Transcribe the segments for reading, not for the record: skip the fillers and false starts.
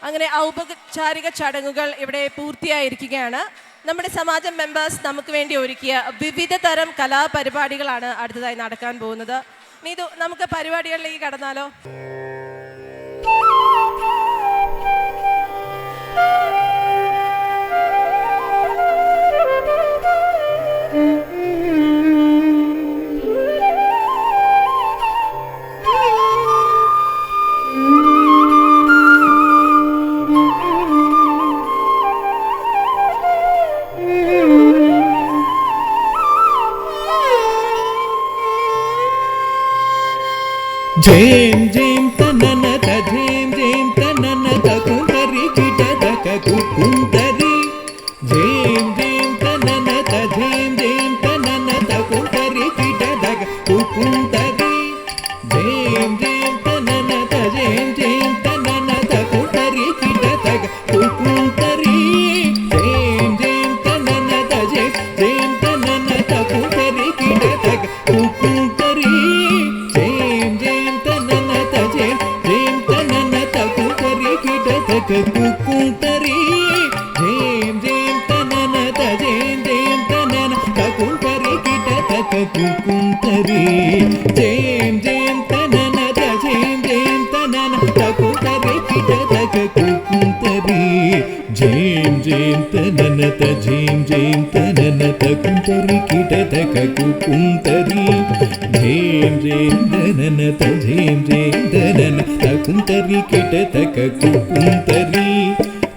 അങ്ങനെ ഔപചാരിക ചടങ്ങുകൾ ഇവിടെ പൂർത്തിയായിരിക്കുകയാണ്. നമ്മുടെ സമാജം മെമ്പേഴ്സ് നമുക്ക് വേണ്ടി ഒരുക്കിയ വിവിധ തരം കലാപരിപാടികളാണ് അടുത്തതായി നടക്കാൻ പോകുന്നത്. നീതു, നമുക്ക് പരിപാടികളിലേക്ക് കടന്നാലോ? జేం జేం తననత జేం జేం తననత కుంతరి కిటదక కుకుంతరి జేం జేం తననత జేం జేం తననత కుంతరి కిటదక కుకుంతరి జేం జేం తననత జేం జేం తననత కుంతరి కిటదక కుకుంతరి జేం జేం తననత జేం జేం తననత కుంతరి కిటదక కుకుంతరి కుకుంతరి జేం జేం తననత జేం జేం తననత కుంతరి కిటతక కుకుంతరి జేం జేం తననత జేం జేం తననత కుంతరి కిటతక కుకుంతరి జేం జేం తననత జేం జేం తననత కుంతరి కిటతక కుకుంతరి జేం జేం తననత జేం జేం తననత కుంతరి కిటతక కుకుంతరి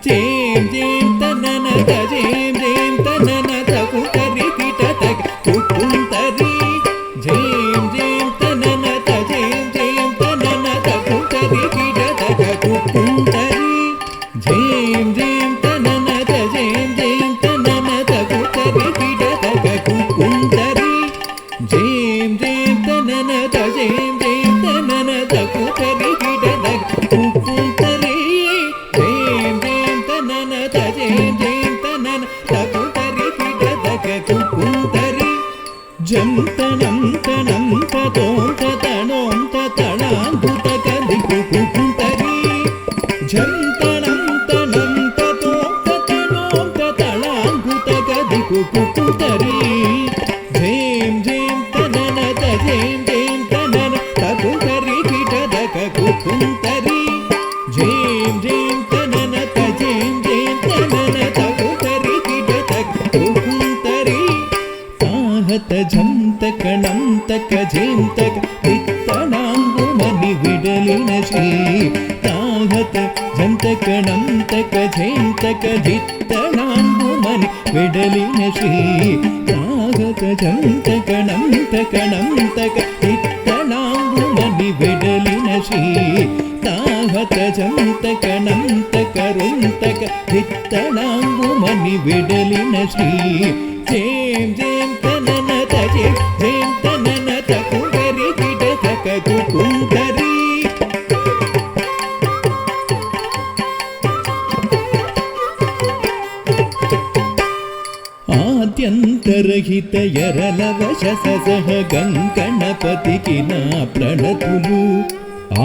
జేం జేం తననత జేం జేం తననత కుంతరి కిటతక కుకుంతరి జేం జేం తననత జేం జేం తననత కుంతరి కిటతక కుకుంతరి జేం జేం తననత జేం జేం తననత కుంతరి కిటతక కుకుంతరి జేం జేం తననత జేం జేం తననత కుంతరి కిటతక కుకుంతరి జేం జేం తననత జేం జేం తననత కుంతరి కిటతక కుకుంతరి జంతనం తనం తతోం తతనోం తతణాంకుతక దిక్కు కుకుంతరి జంతనం తనం తతోం తతనోం తతణాంకుతక దిక్కు కుకుంతరి జేం జేం తననత జేం జేం తననత కుంతరి కిటతక కుకుంతరి జేం జేం తననత జేం జేం తననత కుంతరి కిటతక కుకుంతరి తాహత జంతక నంతక జేంతక విత్తనాంబుమని విడలిన శ్రీ తాహత జంతక నంతక జేంతక విత్తనాంబుమని విడలిన శ్రీ తాహత జంతక నంతక నంతక విత్తనాంబుమని విడలిన శ్రీ తాహత జంతక నంతక రుంతక విత్తనాంబుమని విడలిన శ్రీ జేం జేం తననత జేం జేం తననత కుంతరి కిటతక కుకుంతరి ఆద్యంతరహిత ఎరలవశసహ గంగణపతికి నా ప్రణతులు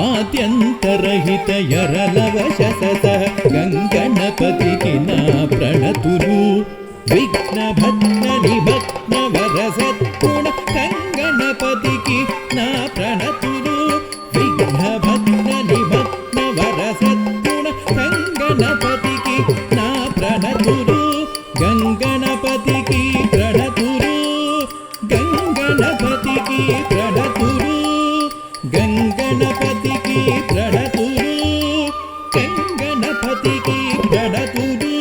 ఆద్యంతరహిత ఎరలవశసహ గంగణపతికి నా ప్రణతులు విఘ్నభగ్న నిభగ్న వరసత్గుణ గంగణపతికి నా ప్రణతులు విఘ్నభగ్న నిభగ్న వరసత్గుణ గంగణపతికి నా ప్రణతులు గంగణపతికి ప్రణతులు గంగణపతికి ప్రణతులు గంగణపతికి ప్రణతులు గంగణపతికి ప్రణతులు